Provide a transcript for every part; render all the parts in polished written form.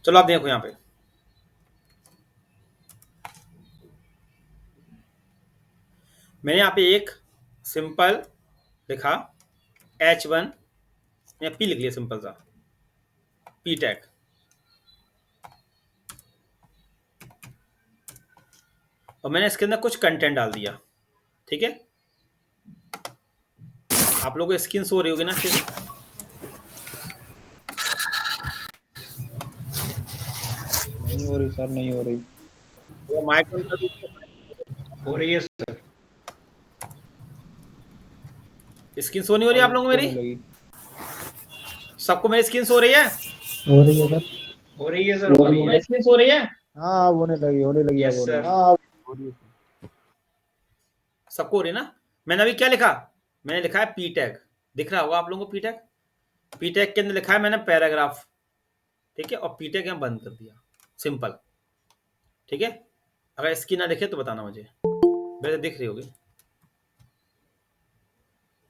चलो आप देखो यहाँ पे, मैंने यहाँ पे एक सिंपल लिखा H1 या P लिख लिया सिंपल सा, P टैग, और मैंने इसके अंदर कुछ कंटेंट डाल दिया। ठीक है, आप लोगों को स्क्रीन शो हो रही होगी ना फिर? नहीं हो रही सर, नहीं हो रही। वो माइक ऑन कर दीजिए। हो रही है सर। स्क्रीन शो नहीं हो रही आप लोगों को मेरी? होने लगी। सबको मेरी स्क्रीन शो हो रही है? हो रही है सर। हो रही है सर, हो रही है। मेरी स्क्रीन शो हो रही है? हाँ अब होने लगी, होने लगी, अब यस हो रही है। सर। हाँ हो रही है। सबको हो रही है ना? मैंने अभी क्या लिखा, मैंने लिखा है पी टैग, दिख रहा होगा आप लोगों को पी टैग। पी टैग के अंदर लिखा है मैंने पैराग्राफ, ठीक है, और पी टैग यहाँ बंद कर दिया, सिंपल। ठीक है, अगर इसकी ना दिखे तो बताना मुझे, वैसे दिख रही होगी।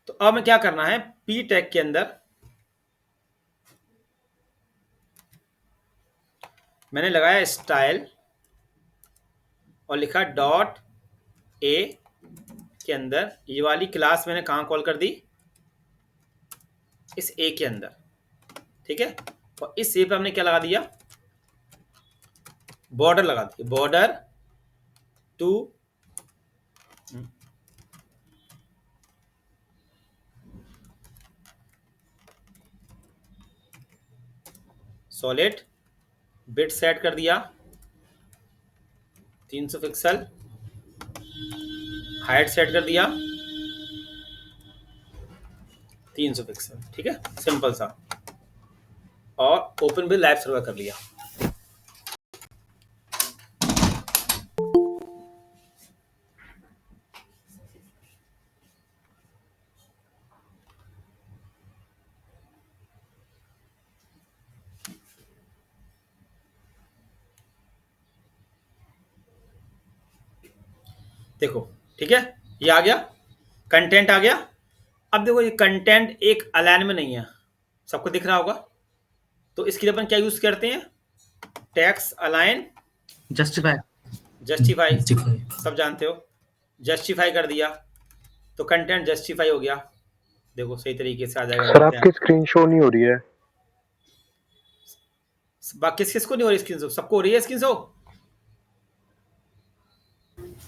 तो अब हमें क्या करना है, पी टैग के अंदर मैंने लगाया स्टाइल और लिखा डॉट ए के अंदर, ये वाली क्लास मैंने कहाँ कॉल कर दी, इस ए के अंदर। ठीक है, और इस ए पे हमने क्या लगा दिया, बॉर्डर लगा दिया, border two solid, bit set कर दिया 300 पिक्सल, हाइट सेट कर दिया 300 पिक्सल। ठीक है, सिंपल सा, और ओपन विद लाइव सर्वर कर लिया। देखो, ठीक है, ये आ गया, कंटेंट आ गया। अब देखो ये कंटेंट एक अलाइन में नहीं है, सबको दिख रहा होगा, तो इसके लिए अपन क्या यूज करते हैं, टैक्स अलाइन जस्टिफाई। जस्टिफाई, सब जानते हो, जस्टिफाई कर दिया तो कंटेंट जस्टिफाई हो गया। देखो सही तरीके से आ जाएगा। सर आपकी स्क्रीन शो नहीं हो रही है। किस किस को नहीं हो रही स्क्रीन शो? सबको हो रही है screen show?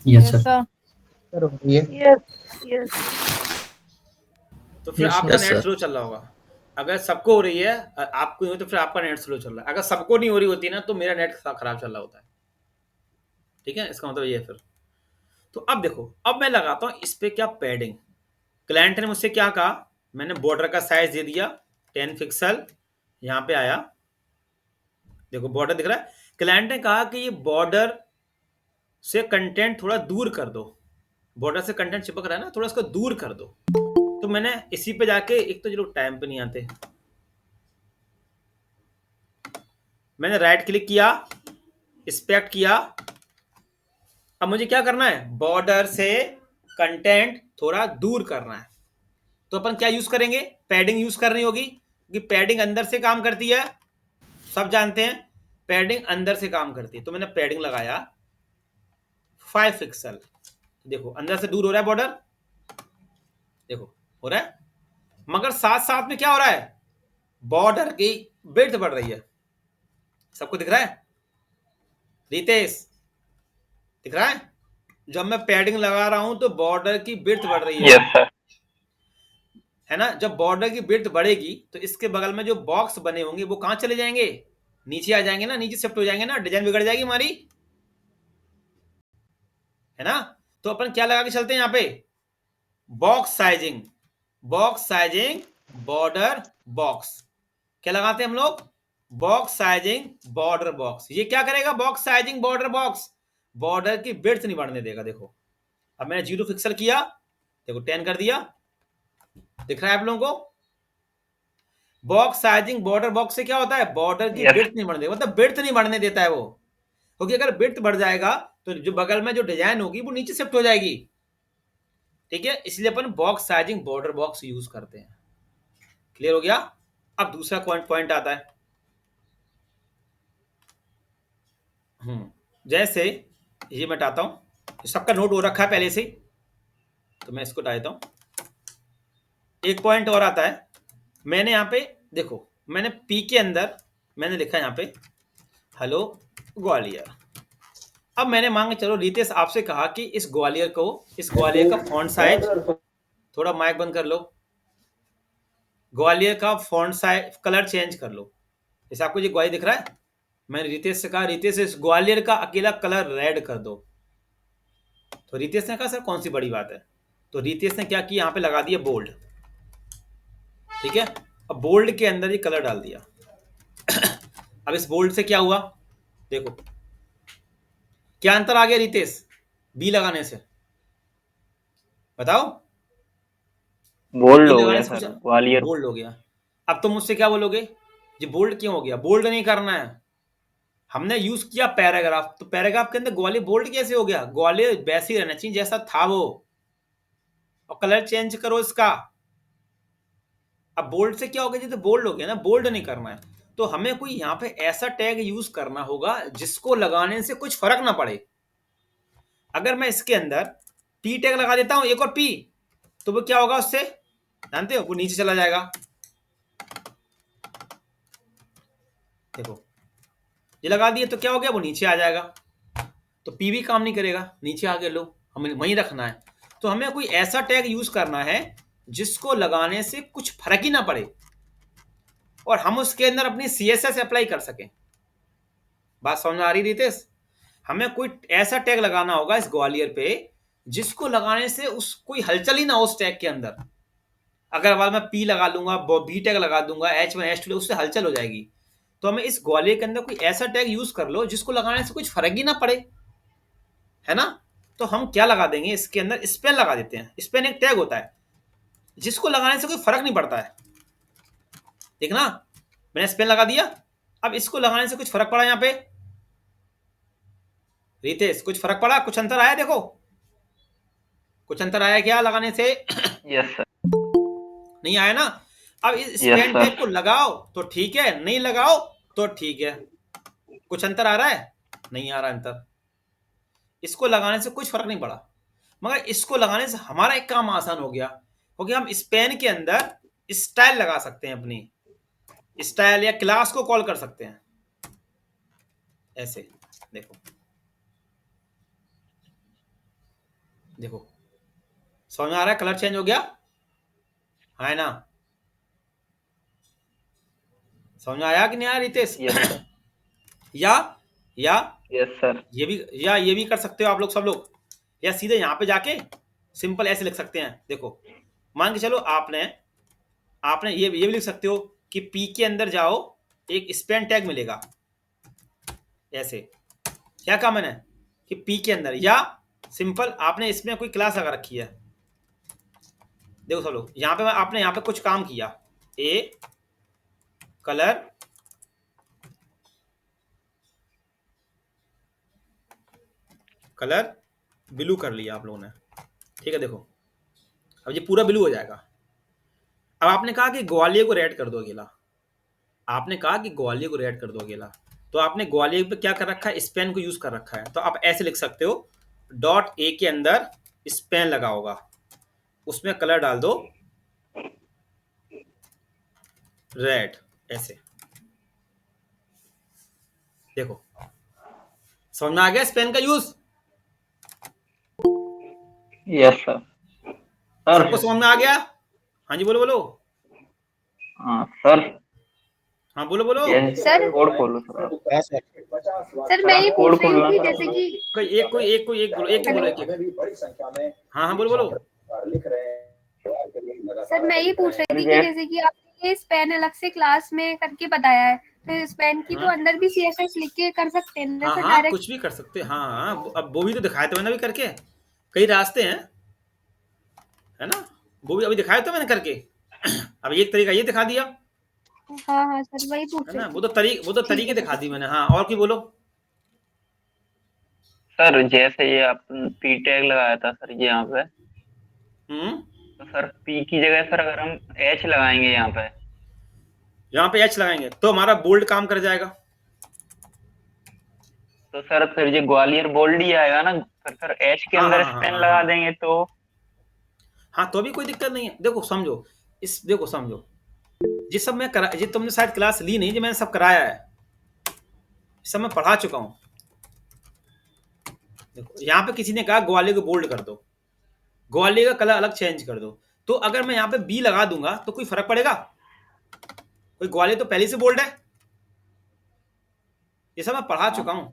Yes sir. Sir हो रही है। Yes yes. तो फिर Yes, आपका yes, नेट sir. स्लो चल रहा होगा। अगर सबको हो रही है और आपको नहीं हो तो फिर आपका नेट स्लो चल रहा है। अगर सबको नहीं हो रही होती ना तो मेरा नेट खराब चल रहा होता है। ठीक है, इसका मतलब ये है फिर। तो अब देखो, अब मैं लगाता हूँ इस पे क्या, पैडिंग। क्लाइंट ने मुझसे क्या कहा, मैंने बॉर्डर का साइज दे दिया 10 पिक्सल, यहाँ पे आया, देखो बॉर्डर दिख रहा है। क्लाइंट ने कहा कि ये बॉर्डर से कंटेंट थोड़ा दूर कर दो, बॉर्डर से कंटेंट चिपक रहा है ना, थोड़ा इसको दूर कर दो। तो मैंने इसी पे जाके, एक तो जो लोग टाइम पे नहीं आते, मैंने राइट क्लिक किया, इंस्पेक्ट किया। अब मुझे क्या करना है, बॉर्डर से कंटेंट थोड़ा दूर करना है, तो अपन क्या यूज करेंगे, पैडिंग यूज करनी होगी, क्योंकि पैडिंग अंदर से काम करती है, सब जानते हैं पैडिंग अंदर से काम करती है। तो मैंने पैडिंग लगाया 5 पिक्सल। देखो अंदर से दूर हो रहा है बॉर्डर, देखो हो रहा है, मगर साथ साथ में क्या हो रहा है, बॉर्डर की विड्थ बढ़ रही है। सबको दिख रहा है? रितेश दिख रहा है? जब मैं पैडिंग लगा रहा हूं तो बॉर्डर की विड्थ बढ़ रही है। Yes sir. है ना? जब बॉर्डर की विड्थ बढ़ेगी तो इसके बगल में जो बॉक्स बने होंगे वो कहां चले जाएंगे, नीचे आ जाएंगे ना, नीचे शिफ्ट हो जाएंगे ना, डिजाइन बिगड़ जाएगी हमारी, है ना? तो अपन क्या लगा के चलते हैं यहाँ पे, box sizing, box sizing border box. क्या लगाते हैं हम लोग, बॉक्स साइजिंग बॉर्डर बॉक्स। ये क्या करेगा, box sizing border box, border की विड्थ नहीं बढ़ने देगा। देखो अब मैंने 0 पिक्सल किया, देखो 10 कर दिया, दिख रहा है आप लोगों को? बॉक्स साइजिंग बॉर्डर बॉक्स से क्या होता है, बॉर्डर की विड्थ नहीं बढ़ने देगा, मतलब विड्थ नहीं बढ़ने देता है वो, क्योंकि अगर विड्थ बढ़ जाएगा तो जो बगल में जो डिजाइन होगी वो नीचे शिफ्ट हो जाएगी। ठीक है, इसलिए अपन box sizing border box use करते हैं। क्लियर हो गया? अब दूसरा पॉइंट आता है, जैसे ये मैं हटाता हूँ, सबका नोट हो रखा है पहले से ही, तो मैं इसको हटा देता हूँ। एक पॉइंट और आता है, मैंने यहाँ पे देखो, मैंने पी के अंदर मैंने लिखा यहाँ पे हेलो ग्वालियर। अब मैंने मांग चलो रितेश आपसे कहा कि इस ग्वालियर का फॉन्ट साइज, थोड़ा माइक बंद कर लो, ग्वालियर का फॉन्ट साइज कलर चेंज कर लो। जैसे आपको ये ग्वालियर दिख रहा है, मैंने रितेश से कहा रितेश इस ग्वालियर का अकेला कलर रेड कर दो। तो रितेश ने कहा सर कौन सी बड़ी बात है। तो रितेश ने क्या किया, यहाँ पे लगा दिया बोल्ड। ठीक है, अब बोल्ड के अंदर ये कलर डाल दिया। अब इस बोल्ड से क्या हुआ, देखो क्या अंतर आ गया रितेश बी लगाने से, बताओ। बोल्ड बी हो लगाने गया से कुछ सर, ग्वालियर। बोल्ड हो गया। अब तुम मुझसे क्या बोलोगे, ये बोल्ड क्यों हो गया, बोल्ड नहीं करना है, हमने यूज किया पैराग्राफ, तो पैराग्राफ के अंदर ग्वालियर बोल्ड कैसे हो गया, ग्वालियर वैसे ही रहना चाहिए जैसा था वो, और कलर चेंज करो इसका। अब बोल्ड से क्या हो गया, तो बोल्ड हो गया ना, बोल्ड नहीं करना है। तो हमें कोई यहाँ पे ऐसा टैग यूज करना होगा जिसको लगाने से कुछ फर्क ना पड़े। अगर मैं इसके अंदर पी टैग लगा देता हूं, एक और पी, तो वो क्या होगा, उससे जानते हो वो नीचे चला जाएगा। देखो ये लगा दिए तो क्या हो गया, वो नीचे आ जाएगा, तो पी भी काम नहीं करेगा, नीचे आ गया, लो हमें वहीं रखना है। तो हमें कोई ऐसा टैग यूज करना है जिसको लगाने से कुछ फर्क ही ना पड़े, और हम उसके अंदर अपनी सीएसएस अप्लाई कर सकें। बात समझ में आ रही रितेश, हमें कोई ऐसा टैग लगाना होगा इस ग्वालियर पे जिसको लगाने से उस कोई हलचल ही ना हो उस टैग के अंदर। अगर बाद में पी लगा लूंगा, बी टैग लगा दूंगा, H1 H2, उससे हलचल हो जाएगी। तो हमें इस ग्वालियर के अंदर कोई ऐसा टैग यूज कर लो जिसको लगाने से कुछ फर्क ही ना पड़े, है ना। तो हम क्या लगा देंगे, इसके अंदर स्पेन लगा देते हैं। स्पेन एक टैग होता है जिसको लगाने से कोई फर्क नहीं पड़ता है, ठीक ना। मैंने स्पेन लगा दिया, अब इसको लगाने से कुछ फर्क पड़ा यहाँ पे रितेश, कुछ फर्क पड़ा, कुछ अंतर आया, देखो कुछ अंतर आया क्या लगाने से। Yes sir. नहीं आया ना। अब इस Yes, पेन sir. टैग को लगाओ तो ठीक है, नहीं लगाओ तो ठीक है। कुछ अंतर आ रहा है, नहीं आ रहा अंतर। इसको लगाने से कुछ फर्क नहीं पड़ा, मगर इसको लगाने से हमारा एक काम आसान हो गया, क्योंकि हम इस पेन के अंदर स्टाइल लगा सकते हैं, अपनी स्टाइल या क्लास को कॉल कर सकते हैं ऐसे। देखो देखो समझ में आ रहा है, कलर चेंज हो गया है ना, समझ में आया कि नहीं आया रितेश। Yes sir. या या यस सर। ये भी कर सकते हो आप लोग, सब लोग, या सीधे यहाँ पे जाके सिंपल ऐसे लिख सकते हैं। देखो मान के चलो आपने आपने ये भी लिख सकते हो कि पी के अंदर जाओ, एक स्पेन टैग मिलेगा ऐसे। क्या कहा मैंने कि पी के अंदर, या सिंपल आपने इसमें कोई क्लास लगा रखी है। देखो सब लोग यहाँ पे आपने यहाँ पे कुछ काम किया, ए कलर ब्लू कर लिया आप लोगों ने, ठीक है। देखो अब ये पूरा ब्लू हो जाएगा। अब आपने कहा कि ग्वालियर को रेड कर दो अकेला, आपने कहा कि ग्वालियर को रेड कर दो अकेला, तो आपने ग्वालियर पे क्या कर रखा है, स्पेन को यूज कर रखा है। तो आप ऐसे लिख सकते हो, डॉट ए के अंदर स्पेन लगा होगा, उसमें कलर डाल दो रेड, ऐसे। देखो समझ में आ गया स्पेन का यूज, यस सर। सर सबको समझ में आ गया। हाँ जी बोलो बोलो, सर हाँ बोलो बोलो। सर कोड खोलो सर आप। हाँ सर। सर मैं ये कोड पूछ रही खोलना हूँ कि सर जैसे अपना। कि एक बोलो, एक ही बोलो, एक। हाँ हाँ बोलो बोलो। सर मैं ये पूछ रही थी कि जैसे कि आपने ये स्पेन अलग से क्लास में करके बताया है, तो स्पेन की तो अंदर भी सीएसएस लिख के कर सकते हैं ना हाँ सर हाँ डायरेक्ट। कुछ भी कर सकते हैं, हाँ हाँ। अब वो भी तो दिखाया था मैंने अभी करके, कई रास्ते हैं, है ना। वो भी अभी दिखाया था मैंने करके। अब एक तरीका ये दिखा दिया, हाँ हाँ सर वही पूछ है रही ना। थी। वो तो तरीके दिखा दी मैंने। हाँ और की बोलो। सर जैसे ये आप पी टैग लगाया था सर ये यहाँ पे, तो सर पी की जगह सर अगर हम एच लगाएंगे यहाँ पे एच लगाएंगे तो हमारा बोल्ड काम कर जाएगा, तो सर फिर ये ग्वालियर बोल्ड ही आएगा ना, फिर सर एच के हाँ अंदर हाँ हाँ स्पेन हाँ लगा हाँ देंगे तो। हाँ, तो भी कोई दिक्कत नहीं है। देखो समझो, देखो समझो, ये सब मैं करा, ये तुमने शायद क्लास ली नहीं, ये मैंने सब कराया है, सब मैं पढ़ा चुका हूँ। देखो यहाँ पे किसी ने कहा ग्वालियर को बोल्ड कर दो, ग्वालियर का कलर अलग चेंज कर दो, तो अगर मैं यहाँ पे बी लगा दूंगा तो कोई फर्क पड़ेगा? कोई, ग्वालियर तो पहले से बोल्ड है, ये सब मैं पढ़ा चुका हूँ।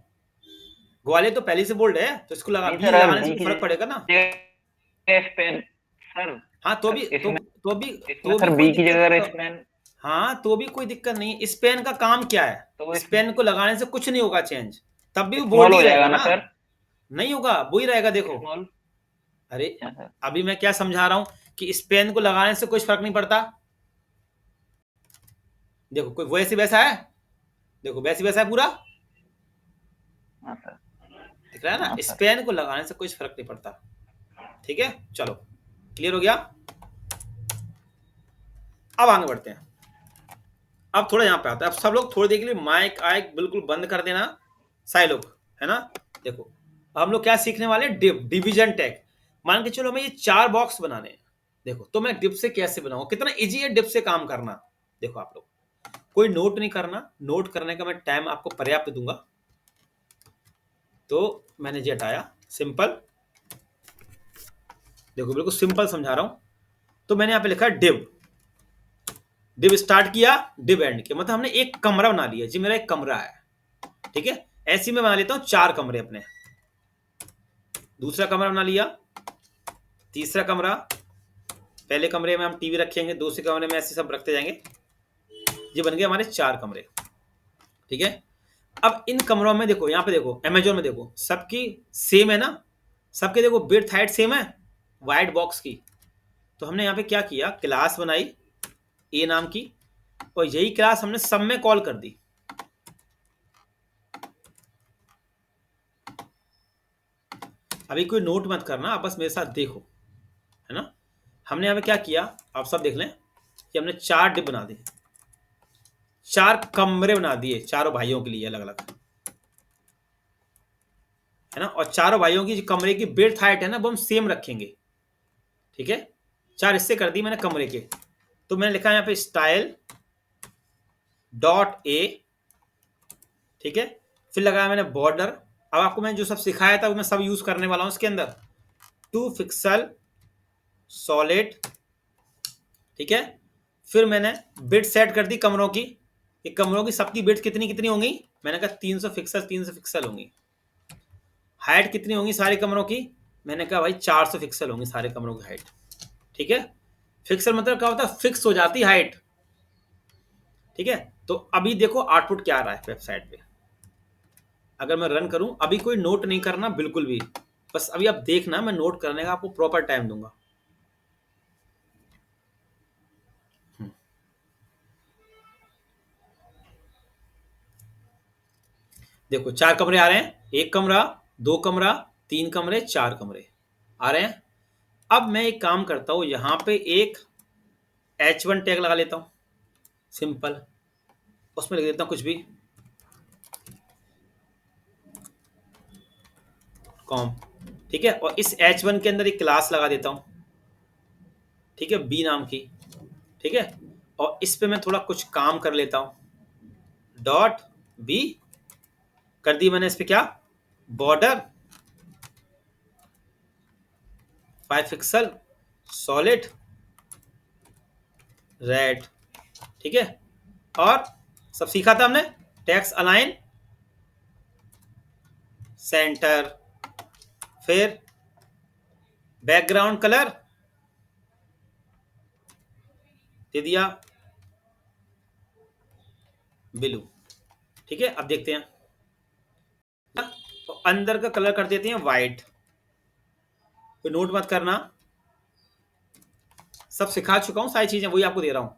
ग्वालियर तो पहले से बोल्ड है, तो इसको लगा, नहीं बी सर, अगर लगाने से बी कोई की फर्क पड़ेगा ना? जगह स्पेन सर, हाँ, तो भी इसमें तो भी इसमें तो भी सर कोई बी की दिक्कत जगह तो, स्पेन, हाँ, तो भी कोई दिक्कत नहीं है। स्पेन का काम क्या है? तो स्पेन को लगाने से कुछ नहीं होगा चेंज, तब भी वो स्मॉल बोल्ड हो ही जाएगा रहेगा ना ना। सर, नहीं होगा, वही रहेगा। देखो, स्मॉल। अरे अच्छा सर, अभी मैं क्या समझा रहा हूँ कि स्पेन को लगाने से कुछ फर्क नहीं पड़ता। देखो कोई वैसे वैसा है, देखो वैसे वैसा है पूरा, हाँ सर, दिख रहा है ना? हाँ सर। स्पेन को लगाने से कुछ फर्क नहीं पड़ता। ठीक है, चलो, क्लियर हो गया। अब आगे बढ़ते हैं। अब थोड़ा यहाँ पे आता है, अब सब लोग थोड़ी देर के लिए माइक आइक बिल्कुल बंद कर देना, सारे लोग, है ना? देखो हम लोग क्या सीखने वाले हैं, डिवीजन टैग। मान के चलो हमें ये 4 बॉक्स बनाने हैं। देखो तो मैं डिप से कैसे बनाऊंगा, कितना इजी है डिप से काम करना। देखो आप लोग कोई नोट नहीं करना, नोट करने का मैं टाइम आपको पर्याप्त दूंगा। तो मैंने ये हटाया, सिंपल, देखो बिल्कुल सिंपल समझा रहा हूं। तो मैंने यहाँ पे लिखा डिव, डिव स्टार्ट किया, डिव एंड किया, मतलब हमने एक कमरा बना लिया। जी मेरा एक कमरा है, ठीक है। ऐसे में बना लेता हूं 4 कमरे अपने। दूसरा कमरा बना लिया, तीसरा कमरा, पहले कमरे में हम टीवी रखेंगे, दूसरे कमरे में ऐसे सब रखते जाएंगे। ये बन गए हमारे 4 कमरे, ठीक है। अब इन कमरों में देखो, यहाँ पे देखो, अमेजोन में देखो, सबकी सेम है ना, सबके देखो विड्थ हाइट सेम है वाइट बॉक्स की। तो हमने यहाँ पे क्या किया, क्लास बनाई ए नाम की, और यही क्लास हमने सब में कॉल कर दी। अभी कोई नोट मत करना, आप बस मेरे साथ देखो, है ना। हमने यहाँ पे क्या किया, आप सब देख लें कि हमने 4 डिप बना दी, 4 कमरे बना दिए चारों भाइयों के लिए अलग अलग, है ना। और चारों भाइयों की जो कमरे की बेड हाइट है ना, वो हम सेम रखेंगे, ठीक है। 4 हिस्से कर दी मैंने कमरे के। तो मैंने लिखा यहाँ पे स्टाइल डॉट ए, ठीक है। फिर लगाया मैंने बॉर्डर। अब आपको मैंने जो सब सिखाया था वो मैं सब यूज करने वाला हूं इसके अंदर। 2 पिक्सल सॉलिड, ठीक है। फिर मैंने बिट सेट कर दी कमरों की, कि कमरों की सबकी बिट्स कितनी कितनी होंगी। मैंने कहा 300 पिक्सल 300 पिक्सल होंगी। हाइट कितनी होंगी सारे कमरों की, मैंने कहा भाई 400 पिक्सल होंगी सारे कमरों की हाइट, ठीक है। पिक्सल मतलब क्या होता है, फिक्स हो जाती हाइट, ठीक है। तो अभी देखो आउटपुट क्या आ रहा है वेबसाइट पे। अगर मैं रन करूं, अभी कोई नोट नहीं करना बिल्कुल भी, बस अभी आप देखना, मैं नोट करने का आपको प्रॉपर टाइम दूंगा। देखो 4 कमरे आ रहे हैं, 1 कमरा, 2 कमरा, 3 कमरे, 4 कमरे आ रहे हैं। अब मैं एक काम करता हूं, यहां पे एक H1 टैग लगा लेता हूं, सिंपल। उसमें लिख देता हूं कुछ भी, कॉम, ठीक है। और इस H1 के अंदर एक क्लास लगा देता हूं, ठीक है, बी नाम की, ठीक है। और इस पे मैं थोड़ा कुछ काम कर लेता हूं, डॉट बी कर दी मैंने। इस पे क्या, बॉर्डर 5 पिक्सल सॉलिड रेड, ठीक है। और सब सीखा था हमने, टेक्स्ट अलाइन सेंटर, फिर बैकग्राउंड कलर दे दिया ब्लू, ठीक है। अब देखते हैं, तो अंदर का कलर कर देते हैं वाइट। तो नोट मत करना, सब सिखा चुका हूं सारी चीजें, वही आपको दे रहा हूं।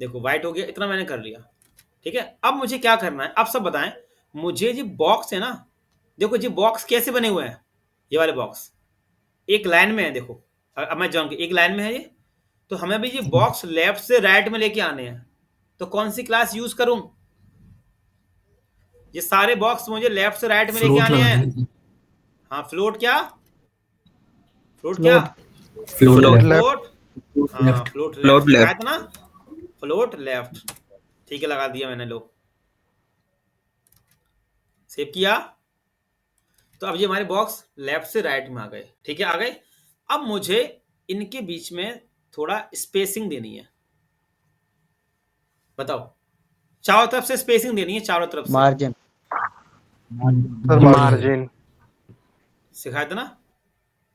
देखो वाइट हो गया, इतना मैंने कर लिया, ठीक है। अब मुझे क्या करना है, आप सब बताएं मुझे। जो बॉक्स है ना, देखो ये बॉक्स कैसे बने हुए हैं, ये वाले बॉक्स एक लाइन में है, देखो अब मैं जाऊंगी, एक लाइन में है ये। तो हमें भी ये बॉक्स लेफ्ट से राइट में लेके आने हैं, तो कौन सी क्लास यूज करूं। ये सारे बॉक्स मुझे लेफ्ट से राइट में लेके फ्लोट आने लगा हैं। देंगे। हाँ फ्लोट क्या, फ्लोट क्या, फ्लोट Float लेफ्ट। फ्लोट, हाँ left. Float Float left left. सिखाया था ना, फ्लोट लेफ्ट। ठीक है, लगा दिया मैंने, लो सेव किया। तो अब ये हमारे बॉक्स लेफ्ट से राइट में आ गए। ठीक है, आ गए। अब मुझे इनके बीच में थोड़ा स्पेसिंग देनी है। बताओ, चारों तरफ से स्पेसिंग देनी है, चारों तरफ से। Margin. मार्जिन। सिखाया था ना।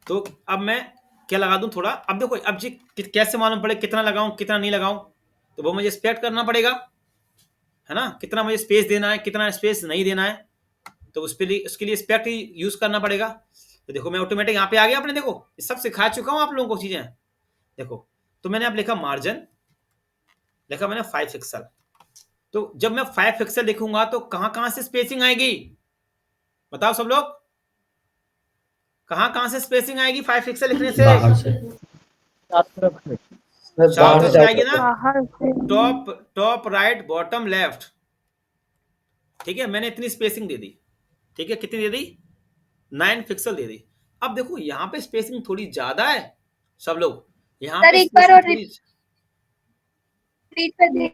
तो अब मैं क्या लगा दूं थोड़ा। अब देखो, अब जी कैसे मालूम पड़े कितना लगाऊं कितना नहीं लगाऊं, तो वो मुझे एक्सपेक्ट करना पड़ेगा, है ना, कितना मुझे स्पेस देना है कितना स्पेस नहीं देना है। तो उसके लिए स्पेक्ट यूज करना पड़ेगा। तो देखो मैं ऑटोमेटिक यहाँ पे आ गया। आपने देखो ये सब सिखा चुका हूँ आप लोगों को चीजें। देखो, तो मैंने अब लिखा मार्जिन, लिखा मैंने 5 पिक्सल। तो जब मैं 5 पिक्सल लिखूंगा तो कहां कहां से स्पेसिंग आएगी, बताओ सब लोग, कहां कहां से स्पेसिंग आएगी 5 पिक्सल लिखने से? बाहर से। चारों तरफ से आएगी ना, बाहर से। Top top right bottom left. ठीक है, मैंने इतनी स्पेसिंग दे दी। ठीक है, कितनी दे दी, 9 पिक्सल दे दी। अब देखो यहाँ पे स्पेसिंग थोड़ी ज्यादा है सब लोग, यहाँ सर पे एक बार स्पेसिंग और थोड़ी। रिपीट कर देंगे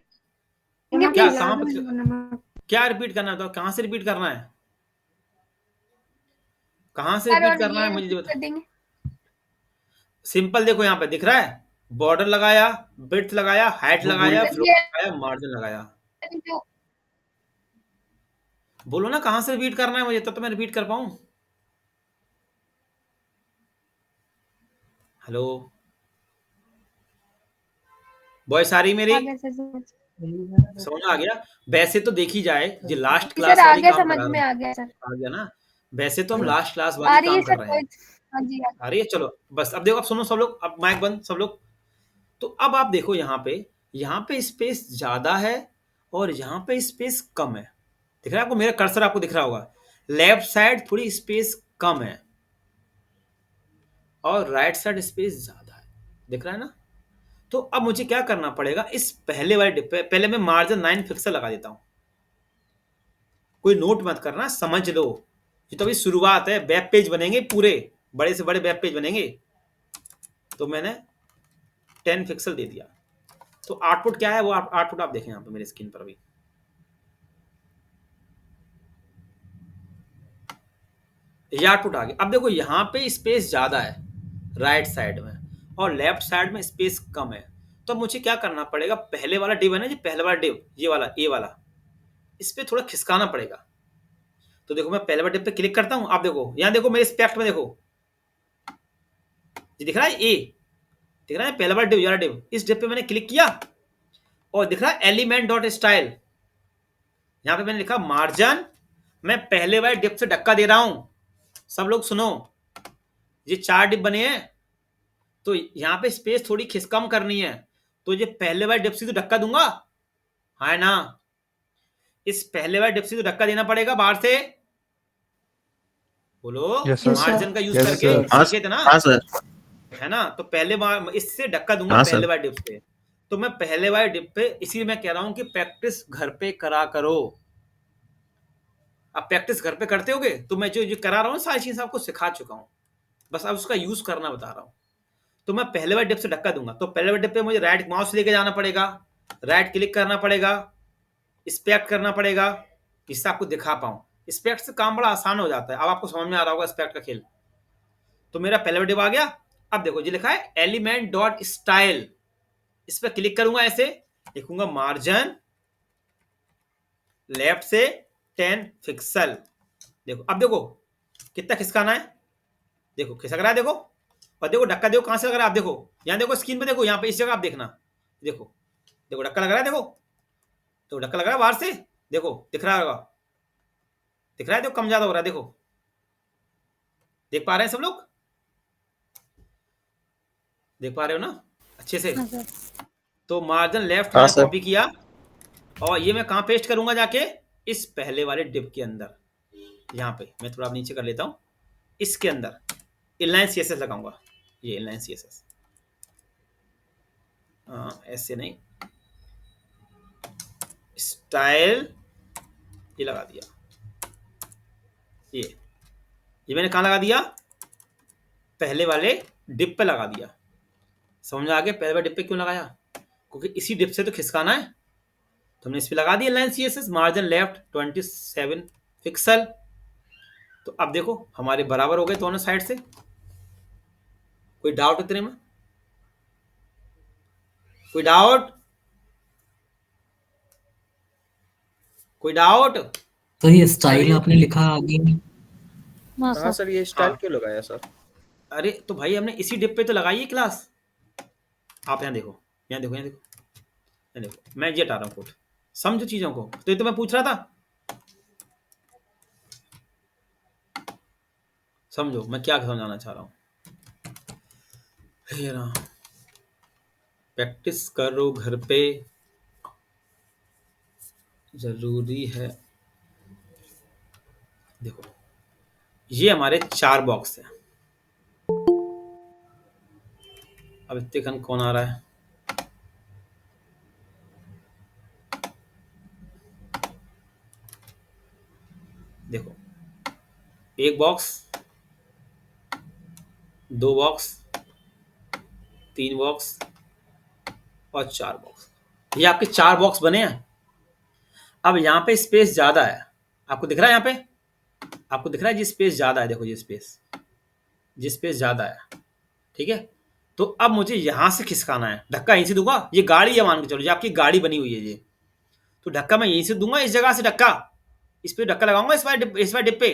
क्या प्लीज। कहाँ पे, क्या रिपीट करना है, तो कहाँ से रिपीट करना है, कहाँ से सर रिपीट और करना ये है मुझे रिपीट बता। कर देंगे। सिंपल, देखो यहाँ पे दिख रहा है, बॉर्डर लगाया, विड्थ लगाया, हाइट लगाया, सर फ्लो ये लगाया, मार्जिन लगाया। जो बोलो ना कहाँ से रिपीट करना है मुझे, तब तो मैं रिपीट कर पाऊँ। हेलो, वॉइस आ रही मेरी, आ गया सर समझ। समझ में आ गया। वैसे तो देखी जाए जो लास्ट सर क्लास आ वाली गया, काम समझ करा रहा में हूँ, आ गया सर। आ गया ना। वैसे तो हम लास्ट क्लास आ वाली रही है काम कर सर रहे कोई। हैं। हाँ जी हाँ आ रही है, चलो बस अब देखो, अब सुनो सब लोग, अब माइक बंद सब लोग। तो अब आप देखो यहाँ पे स्पेस ज्यादा है और यहाँ पे स्पेस कम है। दिख रहा है आपको, मेरा कर्सर आपको दिख रहा होगा, लेफ्ट साइड थोड़ी स्पेस कम है और राइट साइड स्पेस ज्यादा है, दिख रहा है ना। तो अब मुझे क्या करना पड़ेगा, इस पहले वाले डिप पे पहले मैं मार्जिन 9 पिक्सल लगा देता हूं। कोई नोट मत करना, समझ लो, ये तो अभी शुरुआत है, वेब पेज बनेंगे पूरे, बड़े से बड़े वेब पेज बनेंगे। तो मैंने 10 पिक्सल दे दिया। तो आउटपुट क्या है, वो आउटपुट आप देखें यहाँ पे मेरी स्क्रीन पर अभी। ये आउटपुट आ गया। अब देखो यहाँ पे स्पेस ज्यादा है राइट साइड में और लेफ्ट साइड में स्पेस कम है। तो अब मुझे क्या करना पड़ेगा, पहले वाला डिव है ना, ये पहले वाला डिव, ये वाला ए वाला, इस पे थोड़ा खिसकाना पड़ेगा। तो देखो मैं पहले वाले डिव पे क्लिक करता हूं। आप देखो यहाँ, देखो मेरे स्पेक्ट में देखो, ये दिख रहा है ए, दिख रहा है पहला वाला डिव, ये वाला डिव। इस डिव पे मैंने क्लिक किया और दिख रहा है एलिमेंट डॉट स्टाइल। यहाँ पे मैंने लिखा मार्जिन, मैं पहले वाले डिव से धक्का दे रहा हूं। सब लोग सुनो, ये 4 डिव बने हैं, तो यहाँ पे स्पेस थोड़ी खिसकम करनी है। तो ये पहले वाले डिव से तो धक्का दूंगा, है ना, इस पहले वाले डिव से तो धक्का देना पड़ेगा बाहर से। बोलो, मार्जिन का यूज करके सीखे थे ना, हाँ सर। है ना। तो पहले बार इससे धक्का दूंगा, हाँ पहले सर। बार डिप पे। तो मैं पहले बार डिप पे, इसीलिए मैं कह रहा हूं कि प्रैक्टिस घर पे करा करो। अब प्रैक्टिस घर पे करते होगे तो मैं जो जो करा रहा हूँ सारी चीजें आपको सिखा चुका हूँ, बस अब उसका यूज करना बता रहा हूँ। तो मैं पहले बार डिप से धक्का दूंगा, तो पहले बार डिप पे मुझे राइट माउस लेके जाना पड़ेगा, राइट क्लिक करना पड़ेगा, स्पेक्ट करना पड़ेगा, जिससे आपको दिखा पाऊं। स्पेक्ट से काम बड़ा आसान हो जाता है, अब आपको समझ में आ रहा होगा स्पेक्ट का खेल। तो मेरा पहला डिप आ गया। अब देखो जी लिखा है एलिमेंट डॉट स्टाइल, इस पर क्लिक करूंगा, ऐसे लिखूंगा मार्जिन लेफ्ट से 10 पिक्सल। देखो अब देखो कितना खिसकाना है, देखो खिसक रहा है, देखो। और देखो धक्का देखो कहां से लग रहा है, आप देखो यहाँ, देखो स्क्रीन पे, देखो यहाँ पे इस जगह आप देखना, देखो देखो धक्का लग रहा है, देखो तो धक्का लग रहा है बाहर से, देखो दिख रहा होगा, दिख रहा है, देखो कम ज्यादा हो रहा है, देखो देख पा रहे हैं सब लोग, देख पा रहे हो ना अच्छे से। हाँ सर। तो मार्जिन लेफ्ट हाँ मैंने सर। कॉपी किया और ये मैं कहां पेस्ट करूंगा, जाके इस पहले वाले डिप के अंदर। यहाँ पे मैं थोड़ा नीचे कर लेता हूं, इसके अंदर इनलाइन सीएसएस लगाऊंगा, ये इनलाइन सीएसएस, ऐसे नहीं, स्टाइल ये लगा दिया। ये मैंने कहाँ लगा दिया, पहले वाले डिप पे लगा दिया। समझ आ गया पहले वाले डिप पे क्यों लगाया, क्योंकि इसी डिप से तो खिसकाना है, तो हमने इस पे लगा दिया line CSS, margin left 27 pixel. तो अब देखो हमारे बराबर हो गए दोनों साइड से। कोई डाउट इतने में, कोई डाउट, कोई डाउट? तो ये स्टाइल आपने लिखा आगे नहीं? हाँ सर, ये स्टाइल हाँ। क्यों लगाया सर? अरे तो भाई हमने इसी डिप पे तो लगाई है क्लास। आप यहाँ देखो, यहाँ देखो, यहाँ देखो, यहाँ देखो, मैं ये हटा रहा हूँ कोड, समझो चीजों को। तो ये तो मैं पूछ रहा था, समझो मैं क्या समझाना चाह रहा हूँ। प्रैक्टिस करो घर पे, जरूरी है। देखो ये हमारे 4 बॉक्स है। अब इतने खन कौन आ रहा है, देखो 1 बॉक्स, 2 बॉक्स, 3 बॉक्स और 4 बॉक्स। ये आपके 4 बॉक्स बने हैं। अब यहाँ पे स्पेस ज्यादा है, आपको दिख रहा है, यहाँ पे आपको दिख रहा है जी स्पेस ज्यादा है। देखो ये स्पेस ज्यादा है, ठीक है। तो अब मुझे यहां से खिसकाना है, धक्का यहीं से दूंगा। ये गाड़ी है, मान के चलो ये आपकी गाड़ी बनी हुई है ये, तो धक्का मैं यहीं से दूंगा, इस जगह से धक्का, इस पे धक्का लगाऊंगा, इस वाले डिप पे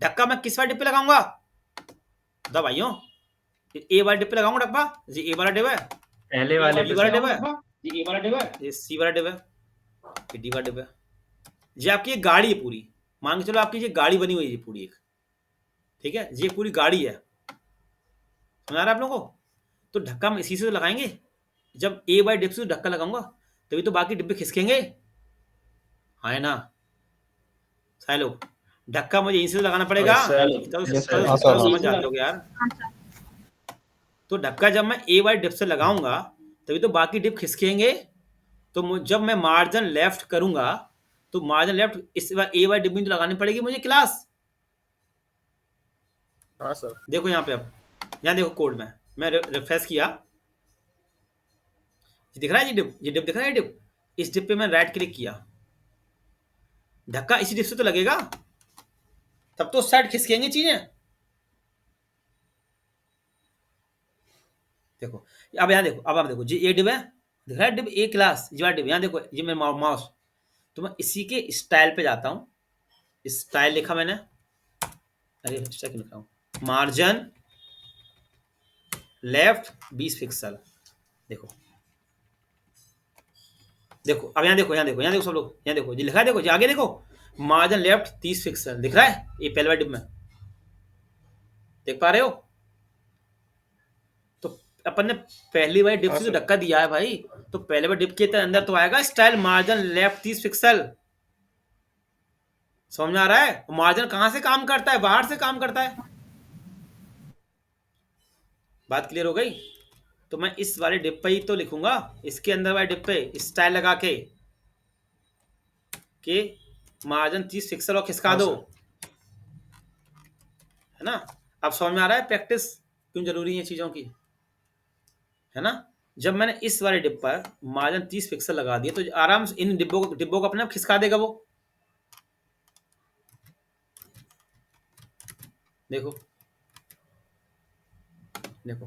धक्का मैं किस वाले डिप पे लगाऊंगा, दो भाइयों, ए वाले डिप पे लगाऊंगा धक्का, जी ए वाला डिप है, पहले वाले बी वाला डिप है, ये वाला डिप है, ये सी वाला डिप है, ये डी वाला डिप है। ये आपकी एक गाड़ी है पूरी, मान के चलो आपकी ये गाड़ी बनी हुई है पूरी एक, ठीक है, ये पूरी गाड़ी है, समझ आ रहा है आप लोगों को। तो धक्का हम इसी से तो लगाएंगे, जब ए वाले डिप से धक्का लगाऊंगा तभी तो बाकी डिब्बे खिसकेंगे, हाँ है ना सारे लोग। धक्का मुझे यहीं से लगाना पड़ेगा, समझ जाते हो यार। तो धक्का जब मैं ए वाली डिप से लगाऊंगा तभी तो बाकी डिप खिसकेंगे। तो जब मैं मार्जिन लेफ्ट करूंगा तो मार्जिन लेफ्ट इस ए वाली डिप में तो लगानी पड़ेगी मुझे क्लास। हाँ सर। देखो यहाँ पे, अब यहाँ देखो कोड में मैं रिफ्रेश किया, दिख रहा है ये डिप दिख रहा है, डिप, इस डिप पे मैं राइट क्लिक किया, धक्का इसी डिप से तो लगेगा, तब तो उस साइड खिसकेंगे चीजें। देखो अब यहाँ देखो, अब आप देखो जी ए डिप है, दिख रहा है डिप ए क्लास, जी वाला डिप, यहाँ देखो ये मैं माउस, तो मैं इसी के स्टाइल पे जाता हूँ, स्टाइल लिखा मैंने, अरे स्टाइल लिखा हूँ, मार्जिन लेफ्ट 20 पिक्सल। देखो देखो अब यहाँ देखो, यहाँ देखो, यहाँ देखो सब लोग, यहाँ देखो जी लिखा है, देखो जी आगे देखो, मार्जिन लेफ्ट 30 पिक्सल दिख रहा है, ये पहले वाले डिप में देख पा रहे हो। तो अपन ने पहली वाली डिप से जो धक्का दिया है भाई, तो पहले वाले डिप के अंदर तो आएगा स्टाइल मार्जिन लेफ्ट 30 पिक्सल, समझ में आ रहा है। मार्जिन कहां से काम करता है, बाहर से काम करता है, बात क्लियर हो गई। तो मैं इस वाले डिप पे ही तो लिखूंगा, इसके अंदर वाले डिप पे स्टाइल लगा के मार्जिन 30 पिक्सल और खिसका दो, है ना। अब समझ में आ रहा है प्रैक्टिस क्यों जरूरी है चीजों की, है ना। जब मैंने इस वाले डिप पर मार्जिन 30 पिक्सल लगा दिया तो आराम से इन डिब्बों को अपने आप खिसका देगा वो, देखो देखो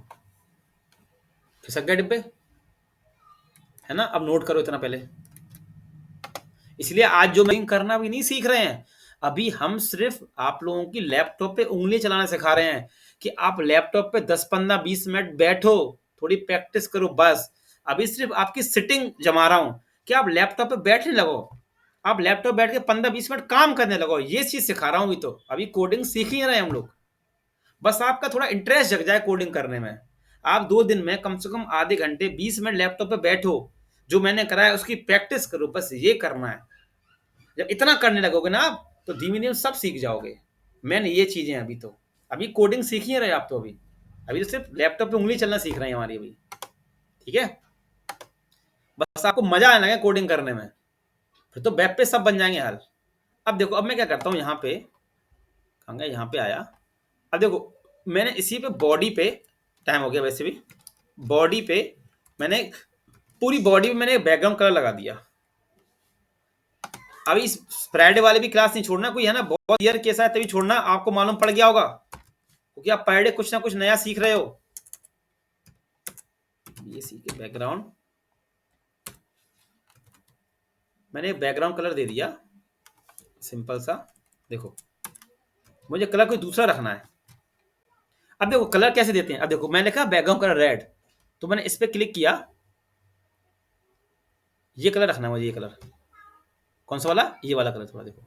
खिसक गए डिब्बे, है ना। अब नोट करो इतना पहले, इसलिए आज जो मैं करना भी नहीं सीख रहे हैं, अभी हम सिर्फ आप लोगों की लैपटॉप पे उंगली चलाना सिखा रहे हैं कि आप लैपटॉप पे 10 15 20 मिनट बैठो, थोड़ी प्रैक्टिस करो बस। अभी सिर्फ आपकी सिटिंग जमा रहा हूं कि आप लैपटॉप पे बैठने लगो, आप लैपटॉप बैठ के 15 20 मिनट काम करने लगो, ये चीज सिखा रहा हूं। भी तो अभी कोडिंग सीख ही रहे हैं हम लोग, बस आपका थोड़ा इंटरेस्ट जग जाए कोडिंग करने में। आप 2 दिन में कम से कम आधे घंटे 20 मिनट लैपटॉप पे बैठो, जो मैंने करा है उसकी प्रैक्टिस करो, बस ये करना है। जब इतना करने लगोगे ना आप, तो धीमे धीमे सब सीख जाओगे। मैंने ये चीजें अभी कोडिंग सीख ही रहे आप तो, अभी तो सिर्फ लैपटॉप पे उंगली चलना सीख रहे हैं हमारी अभी, ठीक है। बस आपको मजा आने लगे कोडिंग करने में, फिर तो वेब पे सब बन जाएंगे हाल। अब देखो, अब मैं क्या करता हूँ, यहाँ पे कहाँ गया, यहाँ पे आया। अब देखो मैंने इसी पे बॉडी पे, टाइम हो गया वैसे भी, बॉडी पे मैंने पूरी बॉडी में मैंने बैकग्राउंड कलर लगा दिया। अभी इस फ्राइडे वाले भी क्लास नहीं छोड़ना, कोई है ना बहुत ईयर के साथ तभी छोड़ना, आपको मालूम पड़ गया होगा क्योंकि आप पर डे कुछ ना कुछ नया सीख रहे हो। ये सीखे बैकग्राउंड, मैंने बैकग्राउंड कलर दे दिया सिंपल सा। देखो मुझे कलर कोई दूसरा रखना है। अब देखो कलर कैसे देते हैं। अब देखो मैंने लिखा बैकग्राउंड कलर रेड, तो मैंने इस पे क्लिक किया, ये कलर रखना है मुझे। ये कलर कौन सा वाला, ये वाला कलर थोड़ा देखो,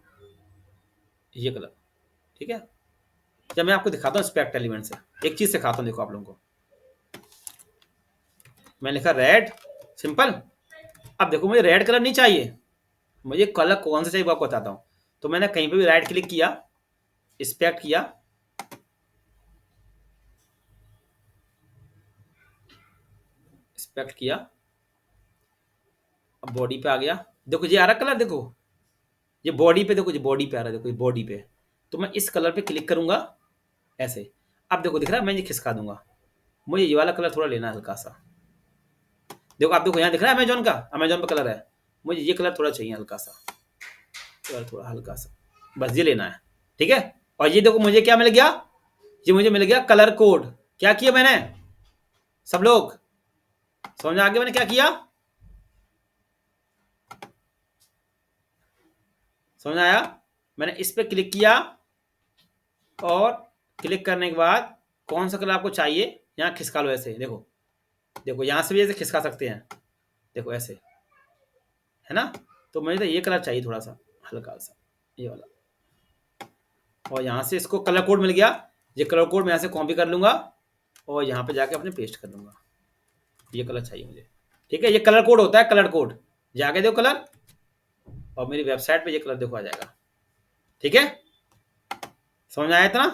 ये कलर, ठीक है। जब मैं आपको दिखाता हूँ स्पेक्ट एलिमेंट से, एक चीज सिखाता हूँ, देखो आप लोगों को। मैं लिखा रेड सिंपल। अब देखो मुझे रेड कलर नहीं चाहिए, मुझे कलर कौन सा चाहिए वो आपको बताता हूँ। तो मैंने कहीं पे भी राइट क्लिक किया, स्पेक्ट किया, स्पेक्ट किया, अब बॉडी पे आ गया। देखो ये आ रहा कलर, देखो ये बॉडी पे, देखो ये बॉडी पे आ रहा है, देखो ये बॉडी पे। तो मैं इस कलर पे क्लिक करूंगा ऐसे। अब देखो दिख रहा है, मैं ये खिसका दूंगा। मुझे ये वाला कलर थोड़ा लेना है हल्का सा। देखो आप देखो यहाँ दिख रहा है अमेजोन का, अमेजोन पे कलर है, मुझे ये कलर थोड़ा चाहिए हल्का सा, कलर थोड़ा हल्का सा, बस ये लेना है, ठीक है। और ये देखो मुझे क्या मिल गया, ये मुझे मिल गया कलर कोड। क्या किया मैंने, सब लोग समझ आ गया मैंने क्या किया, समझ आया। मैंने इस पे क्लिक किया और क्लिक करने के बाद कौन सा कलर आपको चाहिए यहाँ खिसका लो ऐसे। देखो देखो यहाँ से भी ऐसे खिसका सकते हैं, देखो ऐसे, है ना। तो मुझे तो ये कलर चाहिए थोड़ा सा हल्का सा, ये वाला। और यहाँ से इसको कलर कोड मिल गया, ये कलर कोड मैं यहाँ से कॉपी कर लूंगा और यहाँ पे जाके अपने पेस्ट कर दूंगा। ये कलर चाहिए मुझे, ठीक है। ये कलर कोड होता है, कलर कोड। जाके देखो कलर, और मेरी वेबसाइट पे ये कलर देखो आ जाएगा, ठीक है। समझ आया इतना।